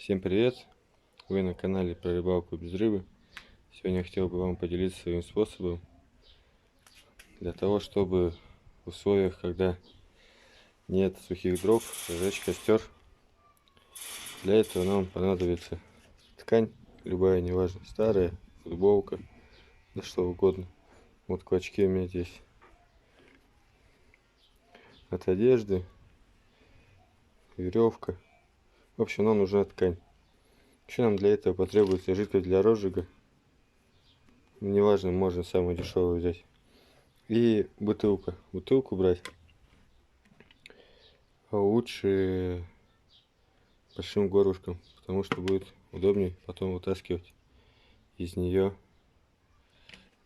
Всем привет! Вы на канале про рыбалку без рыбы. Сегодня я хотел бы вам поделиться своим способом для того, чтобы в условиях, когда нет сухих дров, зажечь костер. Для этого нам понадобится ткань, любая, неважно, старая, футболка, да что угодно. Вот клочки у меня здесь от одежды, веревка. В общем, нам нужна ткань. Еще нам для этого потребуется жидкость для розжига. Неважно, можно самую дешевую взять. И бутылка. Бутылку брать. А лучше большим горлышком, потому что будет удобнее потом вытаскивать из нее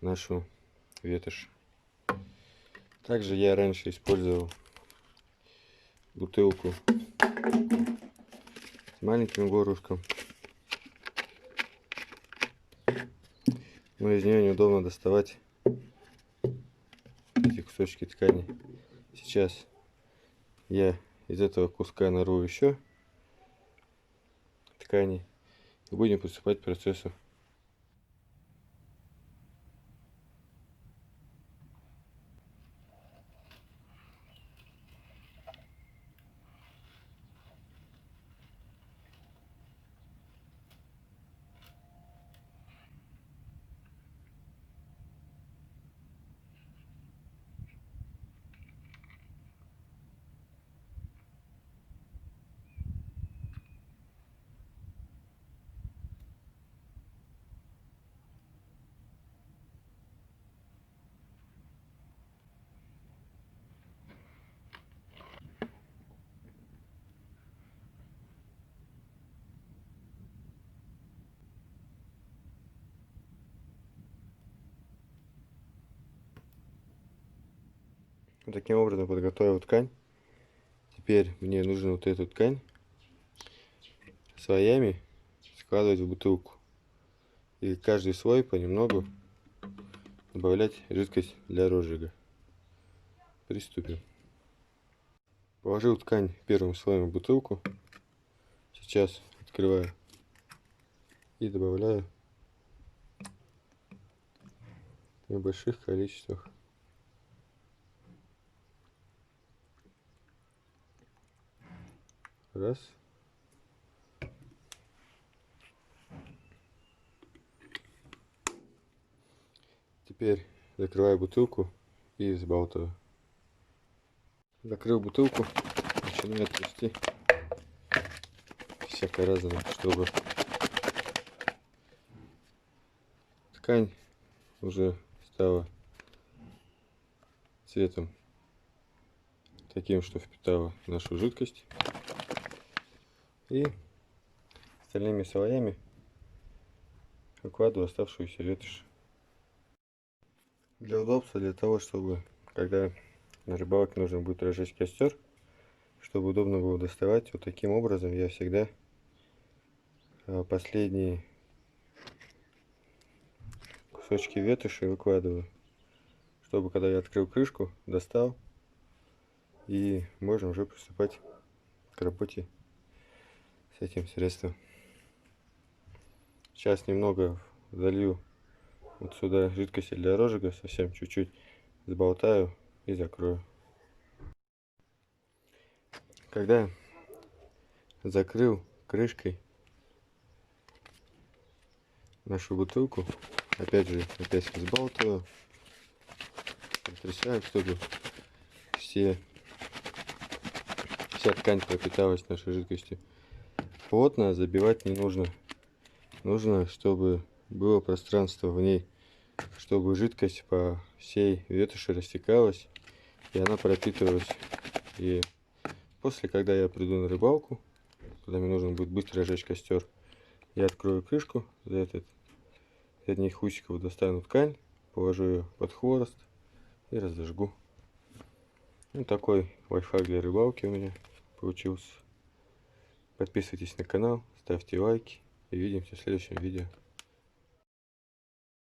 нашу ветошь. Также я раньше использовал бутылку с маленьким горлышком, но из нее неудобно доставать эти кусочки ткани. Сейчас я из этого куска нарву еще ткани и будем приступать к процессу. Таким образом подготовил ткань. Теперь мне нужно вот эту ткань слоями складывать в бутылку. И каждый слой понемногу добавлять жидкость для розжига. Приступим. Положил ткань первым слоем в бутылку. Сейчас открываю и добавляю в небольших количествах. Раз. Теперь закрываю бутылку и взбалтываю. Закрыл бутылку, начинаю трясти всякое разное, чтобы ткань уже стала цветом таким, что впитала нашу жидкость. И остальными слоями укладываю оставшуюся ветошь. Для удобства, для того, чтобы когда на рыбалке нужно будет разжечь костер, чтобы удобно было доставать, вот таким образом я всегда последние кусочки ветоши выкладываю, чтобы когда я открыл крышку, достал, и можно уже приступать к работе с этим средством. Сейчас немного залью вот сюда жидкости для розжига, совсем чуть-чуть, сболтаю и закрою. Когда закрыл крышкой нашу бутылку, опять взбалтываю, потрясаю, чтобы вся ткань пропиталась нашей жидкостью. Плотно забивать не нужно. Нужно, чтобы было пространство в ней, чтобы жидкость по всей ветоши растекалась и она пропитывалась. И после, когда я приду на рыбалку, когда мне нужно будет быстро разжечь костер, я открою крышку, из одних усиков достану ткань, положу ее под хворост и разожгу. Вот такой лайфхак для рыбалки у меня получился. Подписывайтесь на канал, ставьте лайки и увидимся в следующем видео.